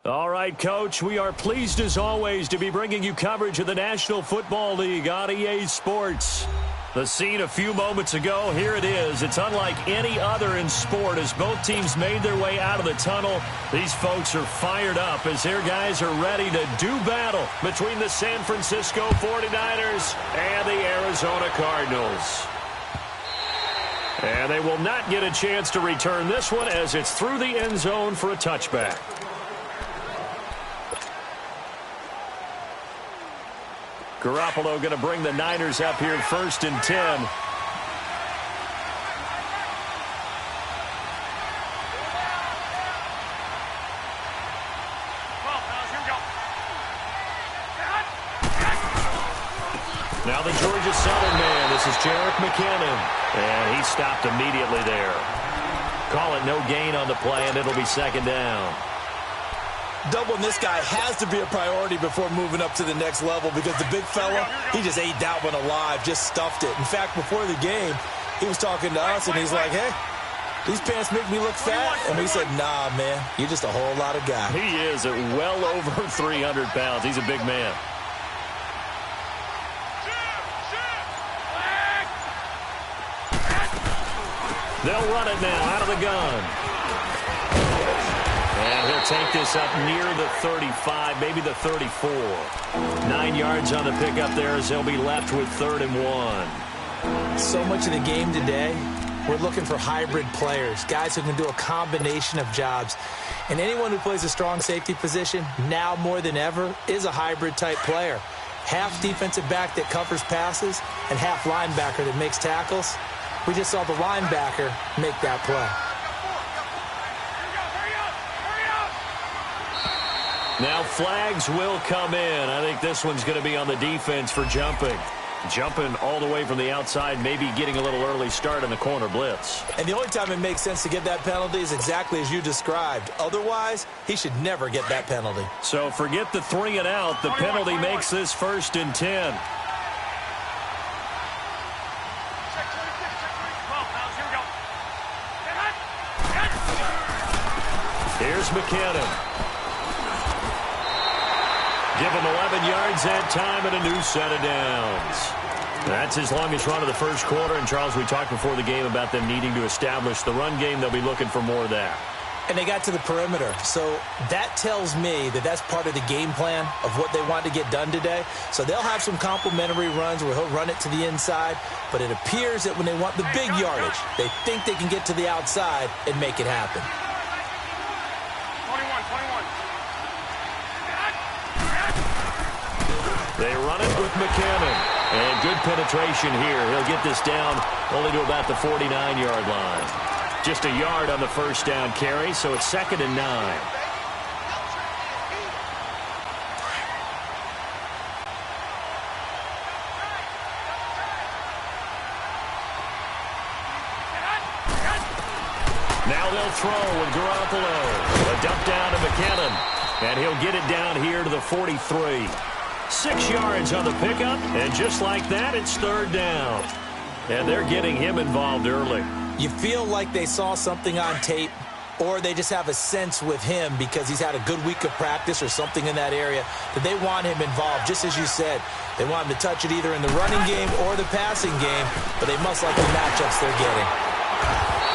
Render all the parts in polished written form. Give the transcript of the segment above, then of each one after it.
All right, Coach, we are pleased as always to be bringing you coverage of the National Football League on EA Sports. The scene a few moments ago, here it is. It's unlike any other in sport as both teams made their way out of the tunnel. These folks are fired up as their guys are ready to do battle between the San Francisco 49ers and the Arizona Cardinals. And they will not get a chance to return this one as it's through the end zone for a touchback. Garoppolo going to bring the Niners up here 1st and 10. Now the Georgia Southern man. This is Jerick McKinnon. And he stopped immediately there. Call it no gain on the play, and it'll be 2nd down. Doubling this guy has to be a priority before moving up to the next level because the big fella, he just ate that one alive, just stuffed it. In fact, before the game, he was talking to us, and he's like, hey, these pants make me look fat. And we said, nah, man, you're just a whole lot of guy. He is at well over 300 pounds. He's a big man. They'll run it now out of the gun. And he'll take this up near the 35, maybe the 34. 9 yards on the pickup there as they'll be left with 3rd and 1. So much of the game today, we're looking for hybrid players, guys who can do a combination of jobs. And anyone who plays a strong safety position, now more than ever, is a hybrid-type player. Half defensive back that covers passes and half linebacker that makes tackles. We just saw the linebacker make that play. Now flags will come in. I think this one's going to be on the defense for jumping. Jumping all the way from the outside, maybe getting a little early start in the corner blitz. And the only time it makes sense to get that penalty is exactly as you described. Otherwise, he should never get that penalty. So forget the 3 and out. The penalty makes this 1st and 10. McKinnon. Give him 11 yards that time and a new set of downs. That's his longest run of the first quarter. And, Charles, we talked before the game about them needing to establish the run game. They'll be looking for more of that. And they got to the perimeter. So that tells me that that's part of the game plan of what they want to get done today. So they'll have some complementary runs where he'll run it to the inside. But it appears that when they want the big yardage, they think they can get to the outside and make it happen. 21. They run it with McKinnon. And good penetration here. He'll get this down only to about the 49-yard line. Just a yard on the first down carry, so it's 2nd and 9. Now they'll throw with Garoppolo. A dump down to McKinnon. And he'll get it down here to the 43. 6 yards on the pickup, and just like that, it's 3rd down. And they're getting him involved early. You feel like they saw something on tape, or they just have a sense with him because he's had a good week of practice or something in that area that they want him involved. Just as you said, they want him to touch it either in the running game or the passing game, but they must like the matchups they're getting.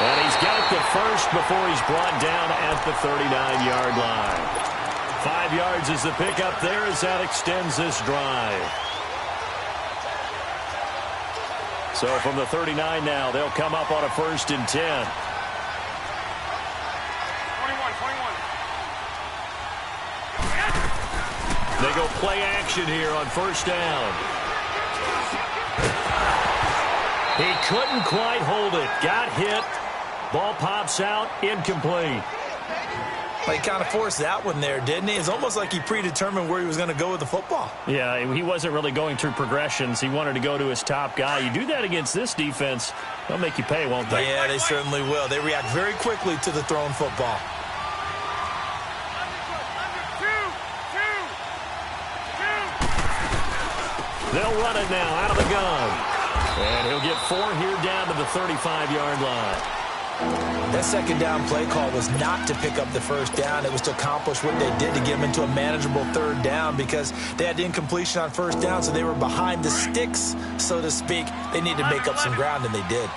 And he's got the first before he's brought down at the 39-yard line. 5 yards is the pickup there as that extends this drive. So from the 39 now, they'll come up on a 1st and 10. 21. They go play action here on 1st down. He couldn't quite hold it. Got hit. Ball pops out. Incomplete. Well, he kind of forced that one there, didn't he? It's almost like he predetermined where he was going to go with the football. Yeah, he wasn't really going through progressions. He wanted to go to his top guy. You do that against this defense, they'll make you pay, won't they? Yeah, they certainly will. They react very quickly to the thrown football. They'll run it now out of the gun. And he'll get 4 here down to the 35-yard line. That 2nd down play call was not to pick up the 1st down. It was to accomplish what they did to get them into a manageable 3rd down because they had the incompletion on 1st down, so they were behind the sticks, so to speak. They needed to make up some ground, and they did.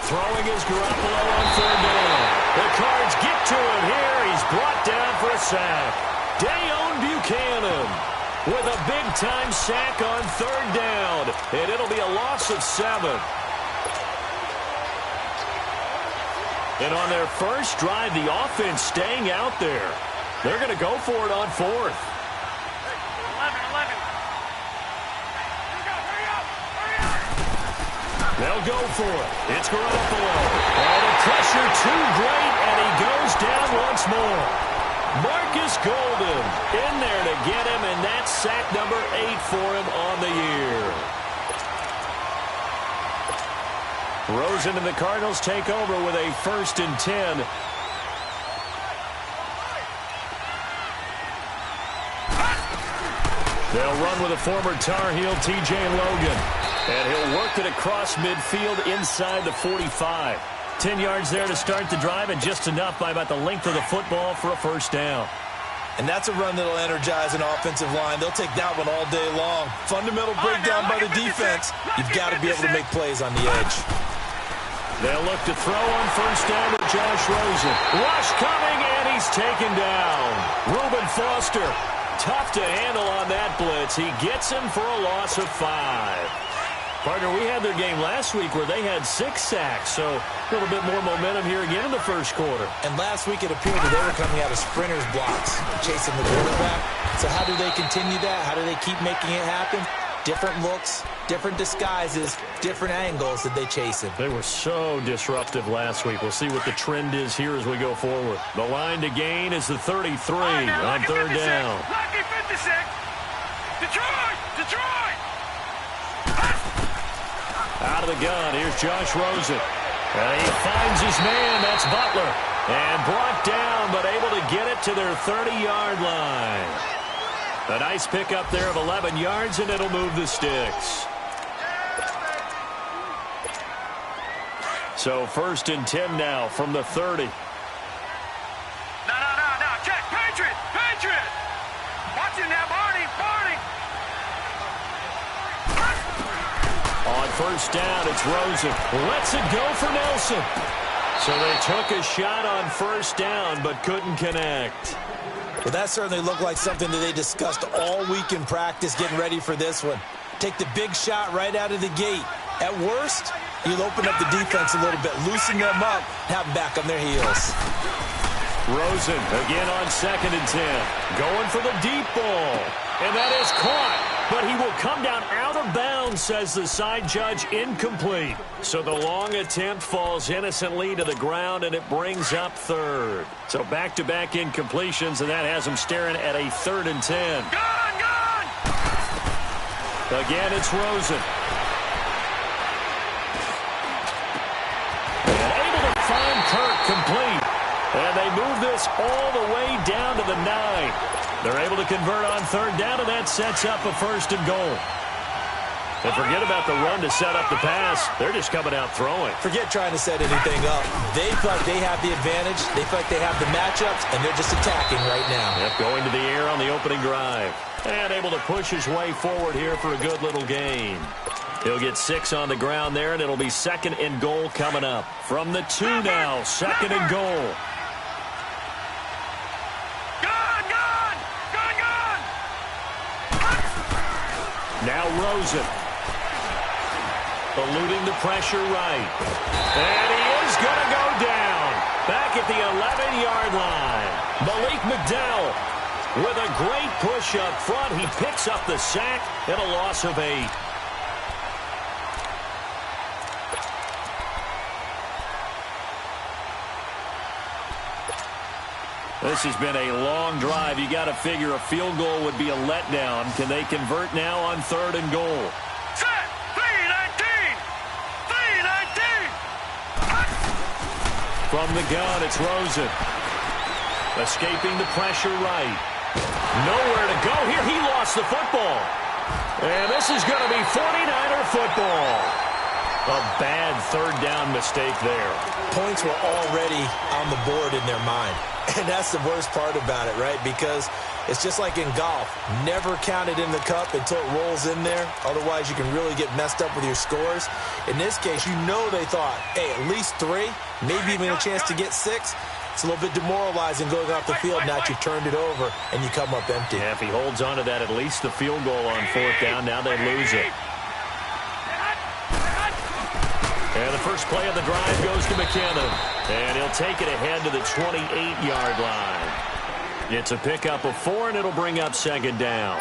Throwing is Garoppolo on 3rd down. The Cards get to him here. He's brought down for a sack. Dayon Buchanan with a big-time sack on 3rd down. And it'll be a loss of 7. And on their first drive, the offense staying out there. They're going to go for it on 4th. 11. They'll go for it. It's Garoppolo. And the pressure too great, and he goes down once more. Marcus Golden in there to get him, and that's sack number 8 for him on the year. Rosen and the Cardinals take over with a 1st and 10. They'll run with a former Tar Heel, T.J. Logan. And he'll work it across midfield inside the 45. 10 yards there to start the drive, and just enough by about the length of the football for a 1st down. And that's a run that'll energize an offensive line. They'll take that one all day long. Fundamental breakdown by the defense. You've got to be able to make plays on the edge. They'll look to throw on 1st down with Josh Rosen. Rush coming, and he's taken down. Reuben Foster, tough to handle on that blitz. He gets him for a loss of 5. Partner, we had their game last week where they had 6 sacks, so a little bit more momentum here again in the first quarter. And last week it appeared that they were coming out of sprinters blocks, chasing the quarterback. So how do they continue that? How do they keep making it happen? Different looks, different disguises, different angles that they chase him. They were so disruptive last week. We'll see what the trend is here as we go forward. The line to gain is the 33 on 3rd down. Lucky 56. Detroit! Out of the gun, here's Josh Rosen. And he finds his man, that's Butler. And brought down, but able to get it to their 30-yard line. A nice pickup there of 11 yards, and it'll move the sticks. So 1st and 10 now from the 30. No. Check. Patriot. Watch it now, Barney. On 1st down, it's Rosen. Lets it go for Nelson. So they took a shot on 1st down, but couldn't connect. Well, that certainly looked like something that they discussed all week in practice getting ready for this one. Take the big shot right out of the gate. At worst, you'll open up the defense a little bit, loosen them up, have them back on their heels. Rosen again on 2nd and 10. Going for the deep ball. And that is caught. But he will come down out of bounds, says the side judge, incomplete. So the long attempt falls innocently to the ground, and it brings up 3rd. So back-to-back incompletions, and that has him staring at a 3rd and 10. Gone! Again, it's Rosen. And able to find Kirk complete. And they move this all the way down to the 9. They're able to convert on 3rd down, and that sets up a 1st and goal. And forget about the run to set up the pass. They're just coming out throwing. Forget trying to set anything up. They feel like they have the advantage. They feel like they have the matchups, and they're just attacking right now. Yep, going to the air on the opening drive. And able to push his way forward here for a good little gain. He'll get 6 on the ground there, and it'll be 2nd and goal coming up. From the 2 now, 2nd and goal. Now Rosen. Eluding the pressure right. And he is going to go down. Back at the 11-yard line. Malik McDowell with a great push up front. He picks up the sack and a loss of 8. This has been a long drive. You got to figure a field goal would be a letdown. Can they convert now on 3rd and goal? Set! 3-19! From the gun, it's Rosen. Escaping the pressure right. Nowhere to go here. He lost the football. And this is going to be 49er football. A bad 3rd down mistake there. Points were already on the board in their mind. And that's the worst part about it, right? Because it's just like in golf. Never count it in the cup until it rolls in there. Otherwise, you can really get messed up with your scores. In this case, you know they thought, hey, at least 3, maybe even a chance to get 6. It's a little bit demoralizing going off the field. Now you've turned it over, and you come up empty. Yeah, if he holds on to that, at least the field goal on 4th down. Now they lose it. And the first play of the drive goes to McKinnon. And he'll take it ahead to the 28-yard line. It's a pickup of 4, and it'll bring up 2nd down.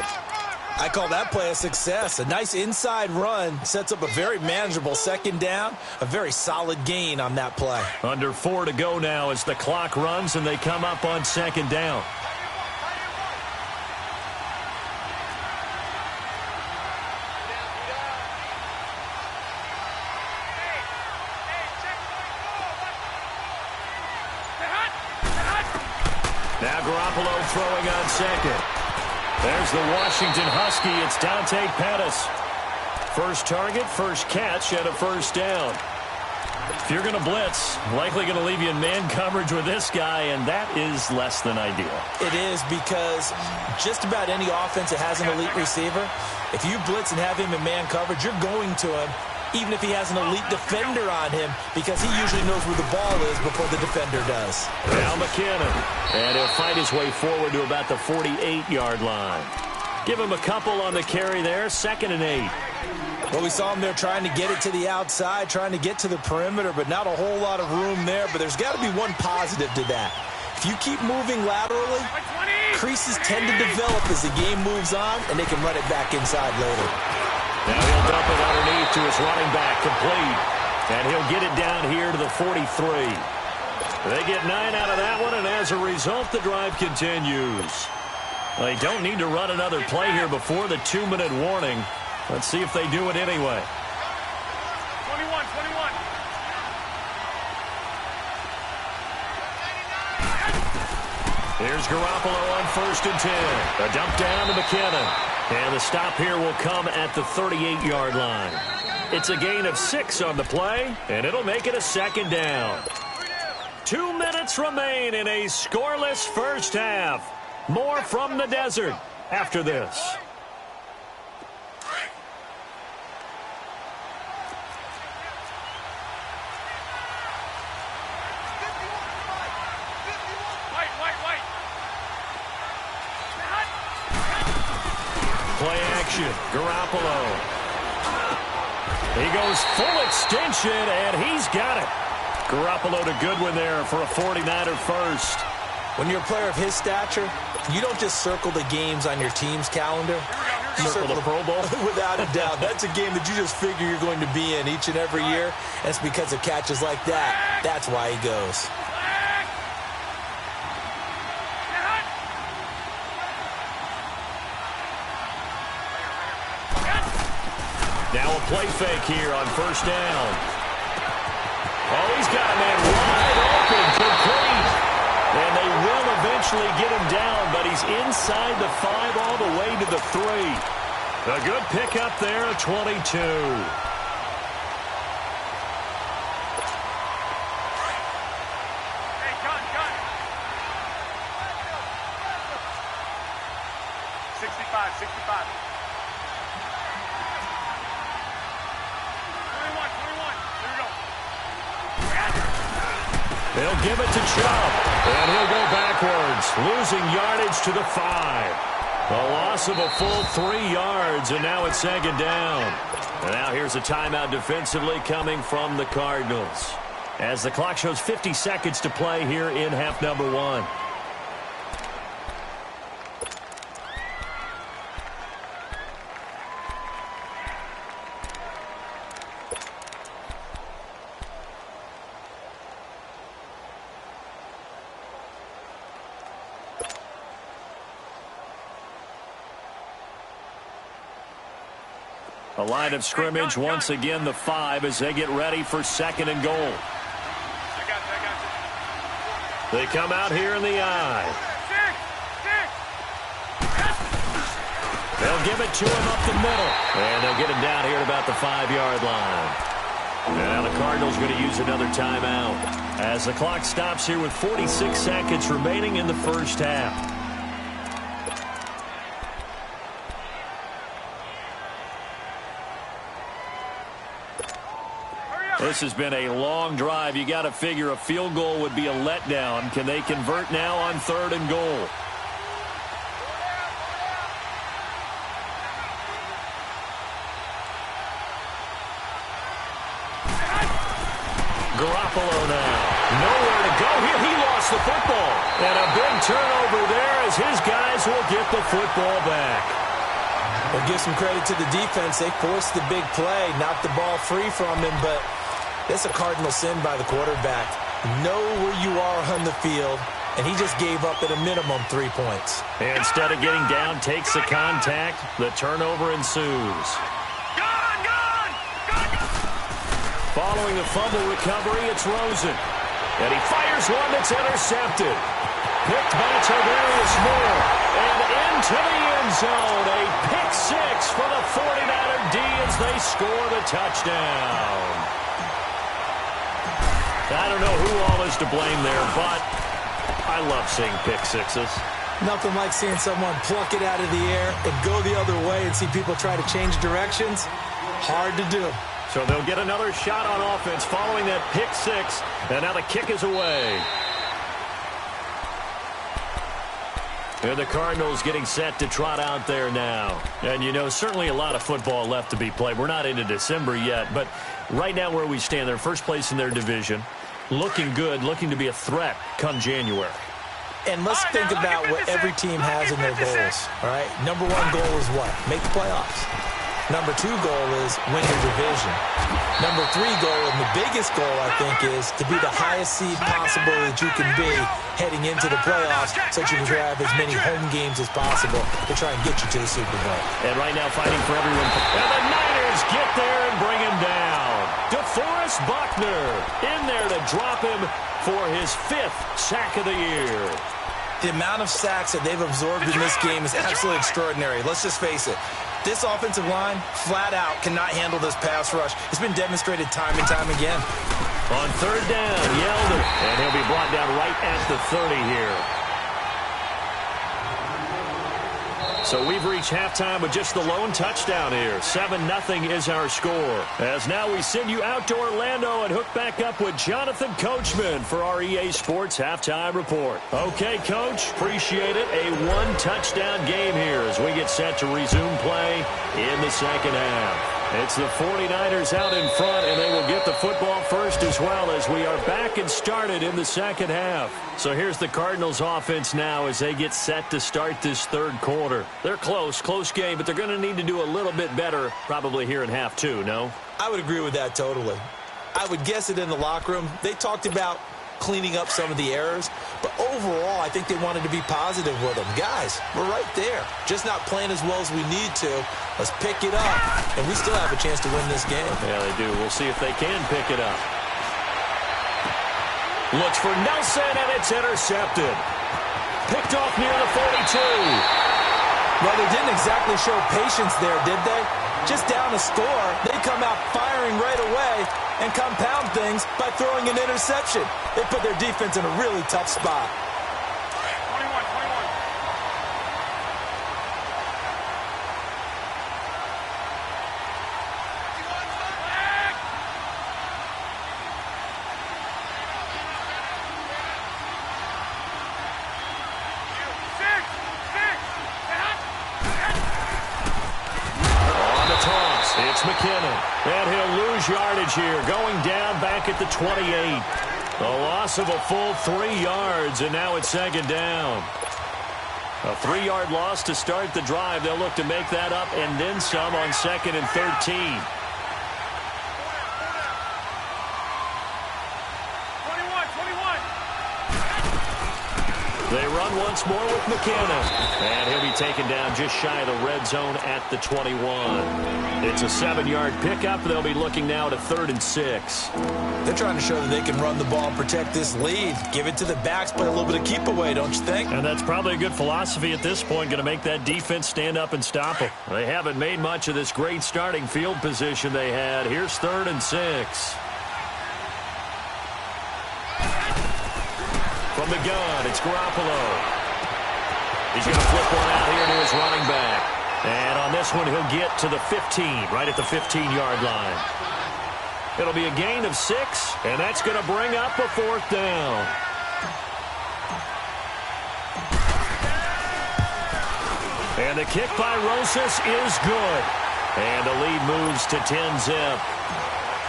I call that play a success. A nice inside run sets up a very manageable 2nd down. A very solid gain on that play. Under 4 to go now as the clock runs, and they come up on 2nd down. Now Garoppolo throwing on 2nd. There's the Washington Husky. It's Dante Pettis. First target, first catch, and a 1st down. If you're going to blitz, likely going to leave you in man coverage with this guy, and that is less than ideal. It is, because just about any offense that has an elite receiver, if you blitz and have him in man coverage, you're going to him, even if he has an elite defender on him, because he usually knows where the ball is before the defender does. Now McKinnon. And he'll fight his way forward to about the 48-yard line. Give him a couple on the carry there. 2nd and 8. Well, we saw him there trying to get it to the outside, trying to get to the perimeter, but not a whole lot of room there. But there's got to be one positive to that. If you keep moving laterally, creases tend to develop as the game moves on, and they can run it back inside later. Now he'll dump it underneath to his running back, complete. And he'll get it down here to the 43. They get 9 out of that one, and as a result, the drive continues. They don't need to run another play here before the 2-minute warning. Let's see if they do it anyway. 21. Here's Garoppolo on 1st and 10. A dump down to McKinnon. And the stop here will come at the 38-yard line. It's a gain of 6 on the play, and it'll make it a 2nd down. 2 minutes remain in a scoreless first half. More from the desert after this. Play action. Garoppolo. He goes full extension, and he's got it. Garoppolo to Goodwin there for a 49er first. When you're a player of his stature, you don't just circle the games on your team's calendar. You circle the Pro Bowl? Without a doubt. That's a game that you just figure you're going to be in each and every year. And it's because of catches like that. That's why he goes. Now a play fake here on 1st down. Oh, he's got a man wide open, complete. And they will eventually get him down, but he's inside the 5 all the way to the 3. A good pickup there, a 22. Hey, gun. 65. 21. Here we go. They'll give it to Chubb, and he'll go backwards, losing yardage to the 5. A loss of a full 3 yards, and now it's 2nd down. And now here's a timeout defensively coming from the Cardinals, as the clock shows 50 seconds to play here in half number 1. A line of scrimmage, once again the 5 as they get ready for 2nd and goal. I got you. They come out here in the eye. They'll give it to him up the middle. And they'll get him down here at about the 5-yard line. And now the Cardinals going to use another timeout as the clock stops here with 46 seconds remaining in the first half. This has been a long drive. You got to figure a field goal would be a letdown. Can they convert now on 3rd and goal? Garoppolo now. Nowhere to go here. He lost the football. And a big turnover there as his guys will get the football back. Well, give some credit to the defense. They forced the big play, knocked the ball free from him, but that's a cardinal sin by the quarterback. Know where you are on the field, and he just gave up at a minimum 3 points. And instead of getting down, takes the contact. The turnover ensues. Following the fumble recovery, it's Rosen. And he fires one that's intercepted. Picked by Tavarius Moore. And into the end zone. A pick 6 for the 49er D as they score the touchdown. I don't know who all is to blame there, but I love seeing pick 6s. Nothing like seeing someone pluck it out of the air and go the other way and see people try to change directions. Hard to do. So they'll get another shot on offense following that pick 6, and now the kick is away. And the Cardinals getting set to trot out there now. And, you know, certainly a lot of football left to be played. We're not into December yet, but right now where we stand, they're first place in their division. Looking good, looking to be a threat come January. And let's think about what every team has in their goals, all right? Number 1 goal is what? Make the playoffs. Number 2 goal is win your division. Number 3 goal, and the biggest goal, I think, is to be the highest seed possible that you can be heading into the playoffs so that you can have as many home games as possible to try and get you to the Super Bowl. And right now fighting for everyone. And the Niners get there and bring him down. DeForest Buckner in there to drop him for his 5th sack of the year. The amount of sacks that they've absorbed in this game is absolutely extraordinary. Let's just face it. This offensive line, flat out, cannot handle this pass rush. It's been demonstrated time and time again. On third down, Yeldon. And he'll be brought down right at the 30 here. So we've reached halftime with just the lone touchdown here. 7-0 is our score. As now we send you out to Orlando and hook back up with Jonathan Coachman for our EA Sports Halftime Report. Okay, Coach, appreciate it. A one-touchdown game here as we get set to resume play in the second half. It's the 49ers out in front, and they will get the football first as well as we are back and started in the second half. So here's the Cardinals offense now as they get set to start this third quarter. They're close game, but they're going to need to do a little bit better probably here in half two, no? I would agree with that totally. I would guess it in the locker room. They talked about cleaning up some of the errors, but overall I think they wanted to be positive with them. Guys, we're right there. Just not playing as well as we need to. Let's pick it up, and we still have a chance to win this game. Yeah, they do. We'll see if they can pick it up. Looks for Nelson, and it's intercepted. Picked off near the 42. Well, they didn't exactly show patience there, did they? Just down a score, they come out firing right away and compound things by throwing an interception. They put their defense in a really tough spot. 21. On the toss, it's McKinnon. And he'll lose yardage here, going down back at the 28. A loss of a full 3 yards, and now it's second down. A 3-yard loss to start the drive. They'll look to make that up and then some on 2nd and 13. 21. They run once more with McKinnon. And he'll be taken down just shy of the red zone at the 21. It's a 7-yard pickup. They'll be looking now at a 3rd and 6. They're trying to show that they can run the ball and protect this lead. Give it to the backs, play a little bit of keep away, don't you think? And that's probably a good philosophy at this point, going to make that defense stand up and stop them. They haven't made much of this great starting field position they had. Here's 3rd and 6. From the gun, it's Garoppolo. He's going to flip one out here to his running back. And on this one, he'll get to the 15, right at the 15-yard line. It'll be a gain of 6, and that's going to bring up a 4th down. And the kick by Rosas is good. And the lead moves to 10-zip.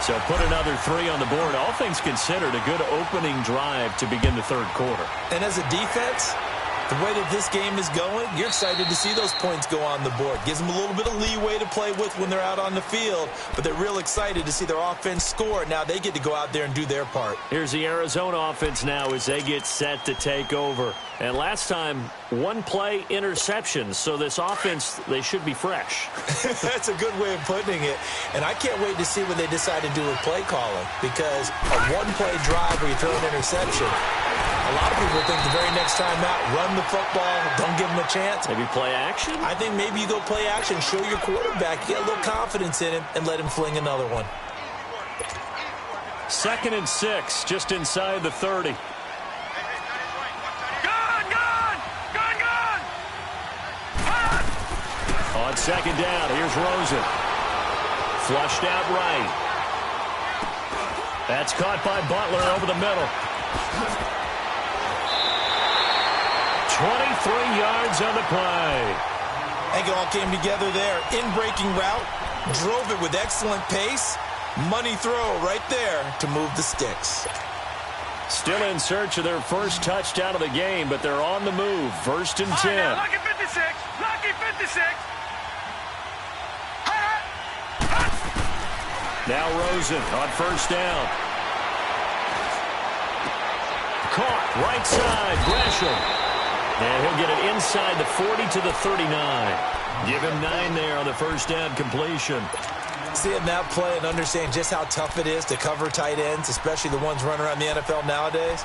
So put another 3 on the board. All things considered, a good opening drive to begin the third quarter. And as a defense, the way that this game is going, you're excited to see those points go on the board. Gives them a little bit of leeway to play with when they're out on the field, but they're real excited to see their offense score. Now they get to go out there and do their part. Here's the Arizona offense now as they get set to take over. And last time, 1-play interceptions, so this offense, they should be fresh. That's a good way of putting it. And I can't wait to see what they decide to do with play calling, because a 1-play drive where you throw an interception, a lot of people think the very next time out, run the football, don't give them a chance. Maybe play action? I think maybe you go play action, show your quarterback, get a little confidence in him, and let him fling another one. 2nd and 6, just inside the 30. On 2nd down, here's Rosen. Flushed out right. That's caught by Butler over the middle. 23 yards on the play. I think it all came together there. In-breaking route, drove it with excellent pace. Money throw right there to move the sticks. Still in search of their first touchdown of the game, but they're on the move. 1st and 10. Now, lucky 56. Lucky 56. Now Rosen on 1st down. Caught right side, Gresham. And he'll get it inside the 40 to the 39. Give him 9 there on the 1st down completion. Seeing that play and understand just how tough it is to cover tight ends, especially the ones running around the NFL nowadays.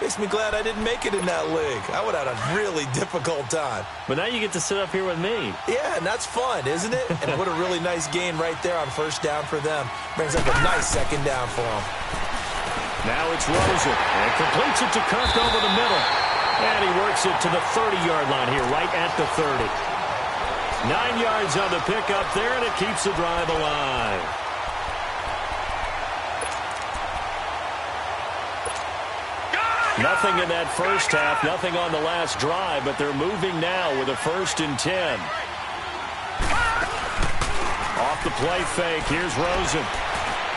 Makes me glad I didn't make it in that league. I would have had a really difficult time. But now you get to sit up here with me. Yeah, and that's fun, isn't it? And what a really nice gain right there on first down for them. Brings up a nice second down for them. Now it's Rosen, and completes it to Kirk over the middle. And he works it to the 30-yard line here, right at the 30. 9 yards on the pickup there, and it keeps the drive alive. Nothing in that first half, nothing on the last drive, but they're moving now with a 1st and 10. Off the play fake, here's Rosen.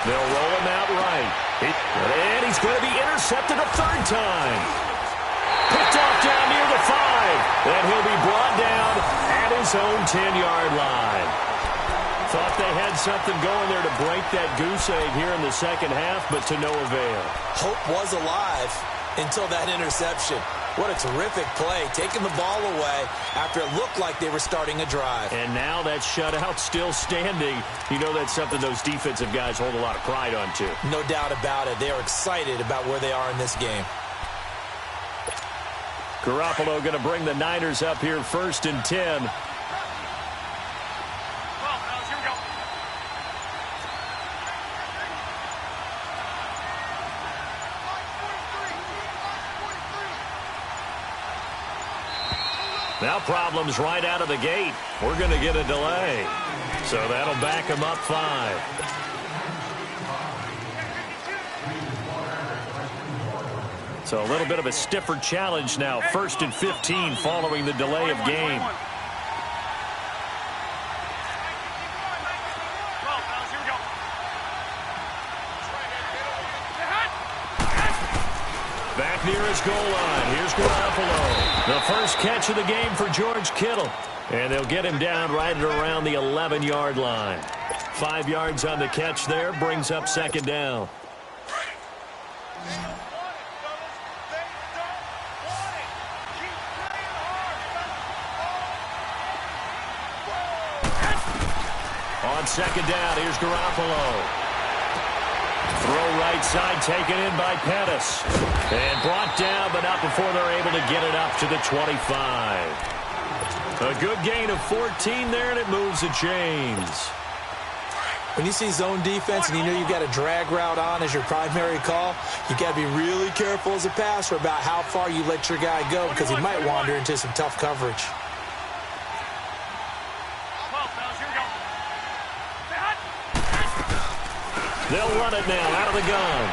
They'll roll him out right. And he's going to be intercepted a 3rd time. Picked off down near the 5. And he'll be brought down at his own 10-yard line. Thought they had something going there to break that goose egg here in the second half, but to no avail. Hope was alive until that interception. What a terrific play, taking the ball away after it looked like they were starting a drive. And now that shutout still standing. You know that's something those defensive guys hold a lot of pride on, too. No doubt about it. They are excited about where they are in this game. Garoppolo going to bring the Niners up here 1st and 10. Now problems right out of the gate. We're going to get a delay. So that'll back him up 5. So a little bit of a stiffer challenge now. 1st and 15 following the delay of game. Back near his goal line. Here's Garoppolo. The first catch of the game for George Kittle. And they'll get him down right at around the 11-yard line. 5 yards on the catch there. Brings up 2nd down. On 2nd down, here's Garoppolo. Throw right side, taken in by Pettis. And brought down, but not before they're able to get it up to the 25. A good gain of 14 there, and it moves the chains. When you see zone defense and you know you've got a drag route on as your primary call, you got to be really careful as a passer about how far you let your guy go because he might wander into some tough coverage. They'll run it now out of the gun.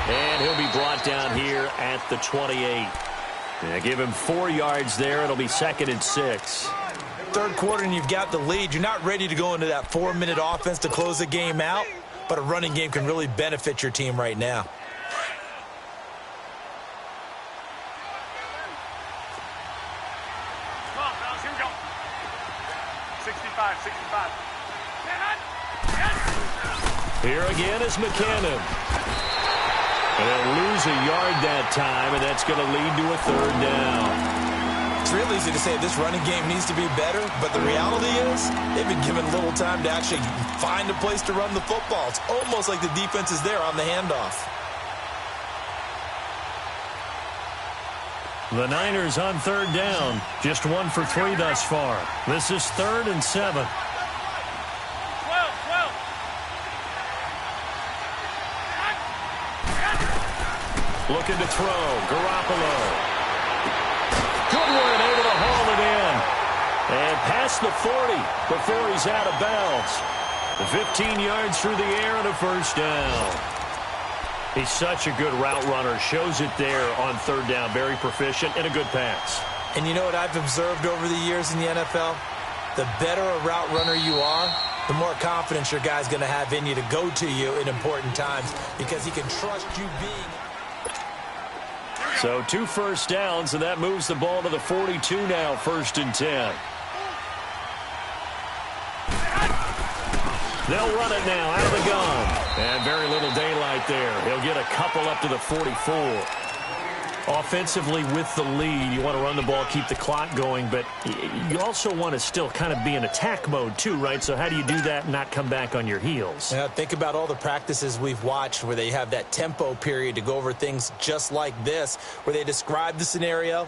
And he'll be brought down here at the 28. Give him 4 yards there. It'll be 2nd and 6. Third quarter and you've got the lead. You're not ready to go into that 4-minute offense to close the game out, but a running game can really benefit your team right now. Here again is McKinnon. And they'll lose a yard that time, and that's going to lead to a 3rd down. It's real easy to say this running game needs to be better, but the reality is they've been given little time to actually find a place to run the football. It's almost like the defense is there on the handoff. The Niners on 3rd down. Just 1 for 3 thus far. This is 3rd and 7. Looking to throw. Garoppolo. Good one, able to haul it in. And past the 40 before he's out of bounds. 15 yards through the air and a 1st down. He's such a good route runner. Shows it there on 3rd down. Very proficient and a good pass. And you know what I've observed over the years in the NFL? The better a route runner you are, the more confidence your guy's going to have in you to go to you in important times because he can trust you being... So 2 first downs, and that moves the ball to the 42 now, 1st and 10. They'll run it now out of the gun. And very little daylight there. He'll get a couple up to the 44. Offensively with the lead, you want to run the ball, keep the clock going, but you also want to still kind of be in attack mode too, right? So how do you do that and not come back on your heels? Yeah, think about all the practices we've watched where they have that tempo period to go over things just like this, where they describe the scenario,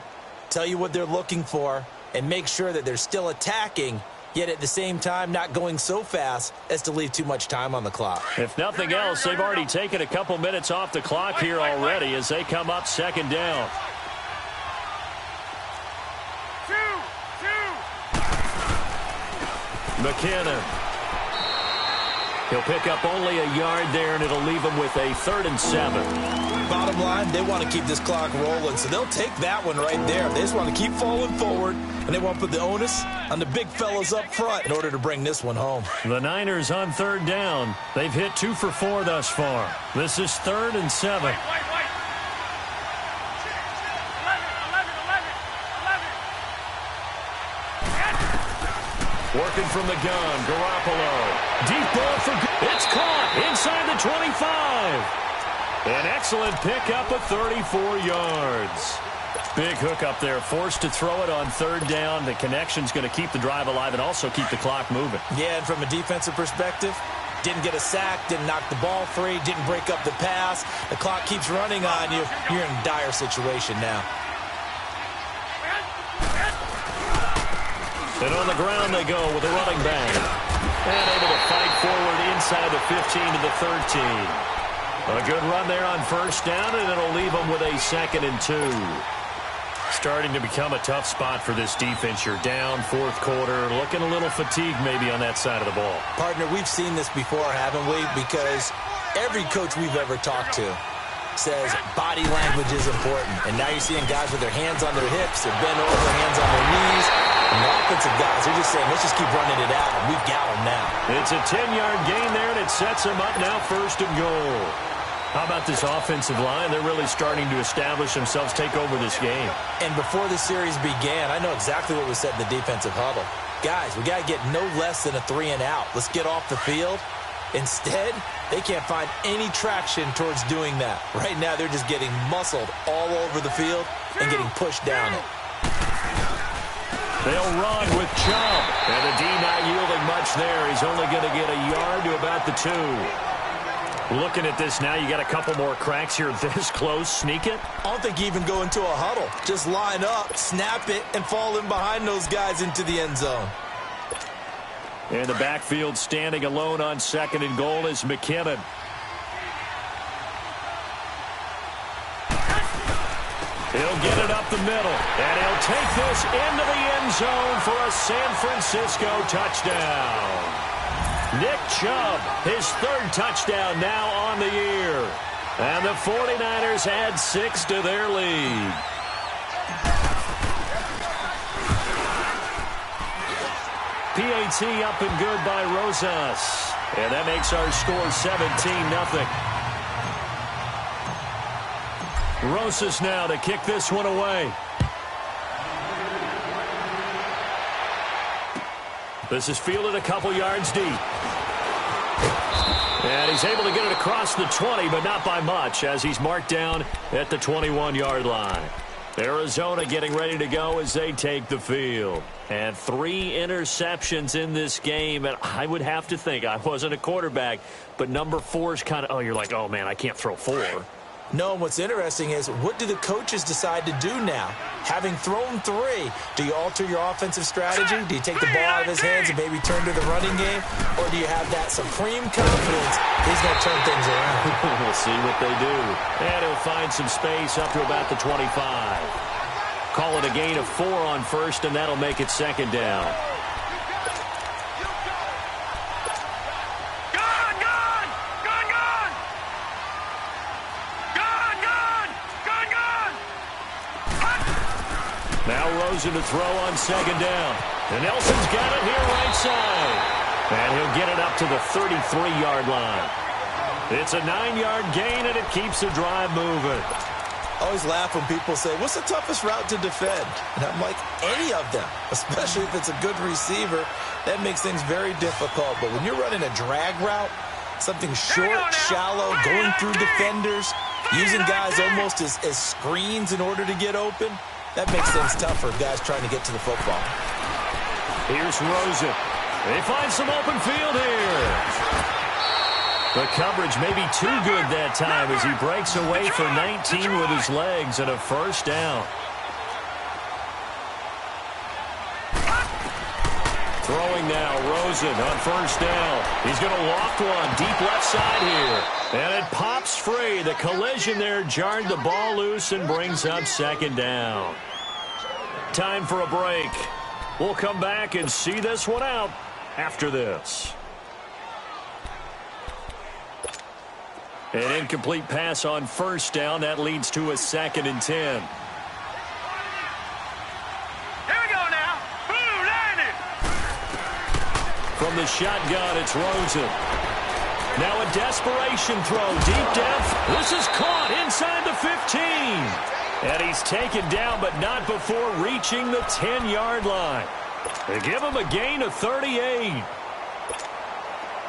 tell you what they're looking for, and make sure that they're still attacking, yet at the same time not going so fast as to leave too much time on the clock. If nothing else, they've already taken a couple minutes off the clock here already as they come up second down. McKinnon. He'll pick up only a yard there, and it'll leave him with a 3rd and 7. Bottom line, they want to keep this clock rolling, so they'll take that one right there. They just want to keep falling forward, and they want to put the onus on the big fellas up front in order to bring this one home. The Niners on 3rd down. They've hit 2 for 4 thus far. This is 3rd and 7. Working from the gun, Garoppolo. Deep ball for good. It's caught inside the 25. An excellent pickup of 34 yards. Big hook up there, forced to throw it on 3rd down. The connection's going to keep the drive alive and also keep the clock moving. Yeah, and from a defensive perspective, didn't get a sack, didn't knock the ball free, didn't break up the pass. The clock keeps running on you. You're in a dire situation now. And on the ground they go with a running back. And able to fight forward inside the 15 to the 13. A good run there on 1st down, and it'll leave them with a 2nd and 2. Starting to become a tough spot for this defense. You're down 4th quarter, looking a little fatigued maybe on that side of the ball. Partner, we've seen this before, haven't we? Because every coach we've ever talked to says body language is important. And now you're seeing guys with their hands on their hips, they're bent over, hands on their knees. And the offensive guys, they're just saying, let's just keep running it out, and we've got them now. It's a 10-yard gain there, and it sets them up now 1st and goal. How about this offensive line? They're really starting to establish themselves, take over this game. And before the series began, I know exactly what was said in the defensive huddle. Guys, we got to get no less than a 3-and-out. Let's get off the field. Instead, they can't find any traction towards doing that. Right now, they're just getting muscled all over the field and getting pushed down it. They'll run with Chubb. And the D not yielding much there. He's only going to get a yard to about the 2. Looking at this now, you got a couple more cracks here this close. Sneak it? I don't think you even go into a huddle. Just line up, snap it, and fall in behind those guys into the end zone. And the backfield standing alone on 2nd and goal is McKinnon. He'll get it up the middle, and he'll take this into the end zone for a San Francisco touchdown. Nick Chubb, his 3rd touchdown now on the year. And the 49ers add 6 to their lead. PAT up and good by Rosas. And that makes our score 17-0. Rosas now to kick this one away. This is fielded a couple yards deep. And he's able to get it across the 20, but not by much, as he's marked down at the 21-yard line. Arizona getting ready to go as they take the field. And 3 interceptions in this game. And I would have to think, I wasn't a quarterback, but number 4 is kind of, you're like, oh, man, I can't throw 4. No, and what's interesting is, what do the coaches decide to do now? Having thrown 3, do you alter your offensive strategy? Do you take the ball out of his hands and maybe turn to the running game? Or do you have that supreme confidence he's going to turn things around? We'll see what they do. And he'll find some space up to about the 25. Call it a gain of 4 on 1st, and that'll make it 2nd down. Now Rosen to throw on 2nd down. And Nelson's got it here right side. And he'll get it up to the 33-yard line. It's a 9-yard gain, and it keeps the drive moving. I always laugh when people say, what's the toughest route to defend? And I'm like, any of them, especially if it's a good receiver. That makes things very difficult. But when you're running a drag route, something short, shallow, going through defenders, Using guys almost as screens in order to get open, that makes things tougher, guys trying to get to the football. Here's Rosen. They find some open field here. The coverage may be too good that time as he breaks away for 19 with his legs and a first down. Throwing now, Rosen on first down. He's going to loft one deep left side here. And it pops free. The collision there jarred the ball loose and brings up second down. Time for a break. We'll come back and see this one out after this. An incomplete pass on first down. That leads to a 2nd and 10. From the shotgun, it's Rosen. Now a desperation throw, deep depth. This is caught inside the 15. And he's taken down, but not before reaching the 10-yard line. They give him a gain of 38.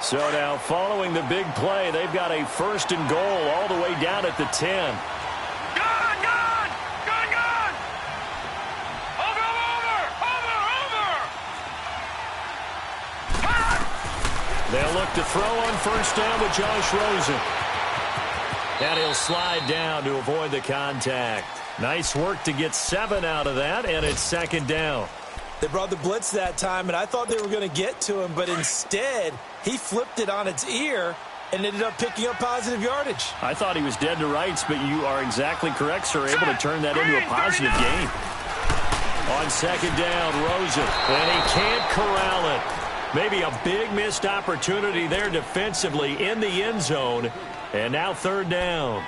So now, following the big play, they've got a 1st and goal all the way down at the 10. They'll look to throw on first down with Josh Rosen. And he'll slide down to avoid the contact. Nice work to get 7 out of that, and it's 2nd down. They brought the blitz that time, and I thought they were going to get to him, but instead, he flipped it on its ear and ended up picking up positive yardage. I thought he was dead to rights, but you are exactly correct, sir. Able to turn that into a positive gain. On 2nd down, Rosen, and he can't corral it. Maybe a big missed opportunity there defensively in the end zone. And now 3rd down.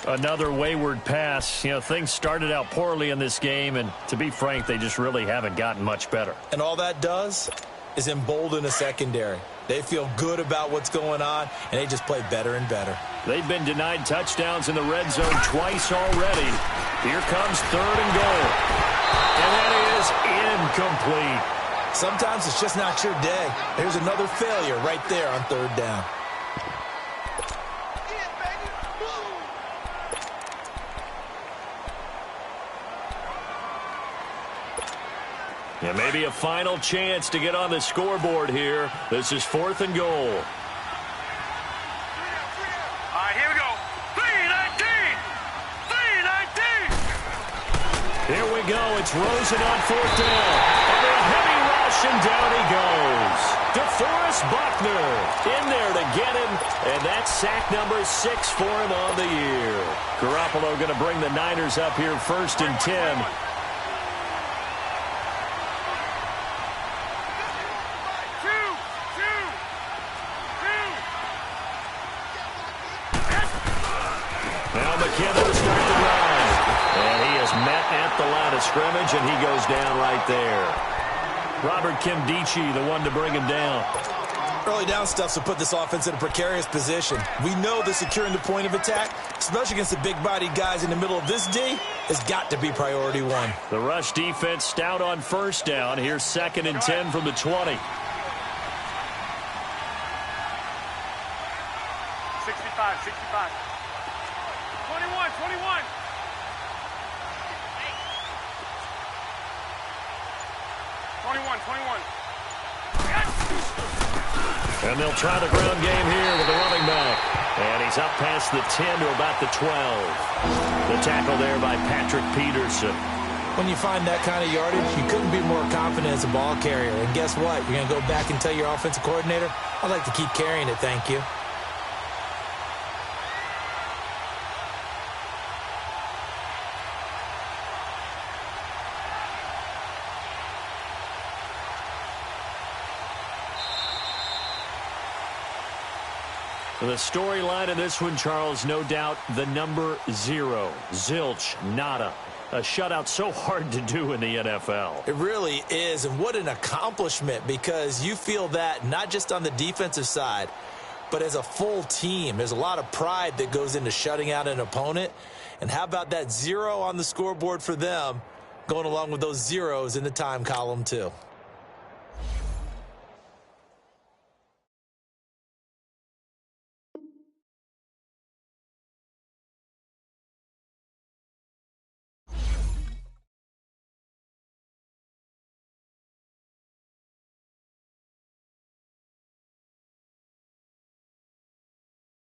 Another wayward pass. You know, things started out poorly in this game, and to be frank, they just really haven't gotten much better. And all that does is embolden a secondary. They feel good about what's going on, and they just play better and better. They've been denied touchdowns in the red zone twice already. Here comes 3rd and goal. And that is incomplete. Sometimes it's just not your day. There's another failure right there on 3rd down. And maybe a final chance to get on the scoreboard here. This is 4th and goal. All right, here we go. 3-19. 3-19. Here we go. It's Rosen on 4th down. And a heavy rush, and down he goes. DeForest Buckner in there to get him. And that's sack number 6 for him on the year. Garoppolo going to bring the Niners up here 1st and 10. Scrimmage, and he goes down right there. Robert Kimdichie, the one to bring him down. Early down stuff will put this offense in a precarious position. We know that securing the point of attack, especially against the big-bodied guys in the middle of this D, has got to be priority 1. The rush defense stout on first down. Here's 2nd and 10 from the 20. 65. 21. And they'll try the ground game here with the running back. And he's up past the 10 to about the 12. The tackle there by Patrick Peterson. When you find that kind of yardage, you couldn't be more confident as a ball carrier. And guess what? You're going to go back and tell your offensive coordinator, I'd like to keep carrying it, thank you. The storyline of this one, Charles, no doubt the number 0. Zilch, nada. A shutout so hard to do in the NFL. It really is, and what an accomplishment, because you feel that not just on the defensive side, but as a full team. There's a lot of pride that goes into shutting out an opponent. And how about that 0 on the scoreboard for them, going along with those zeros in the time column too.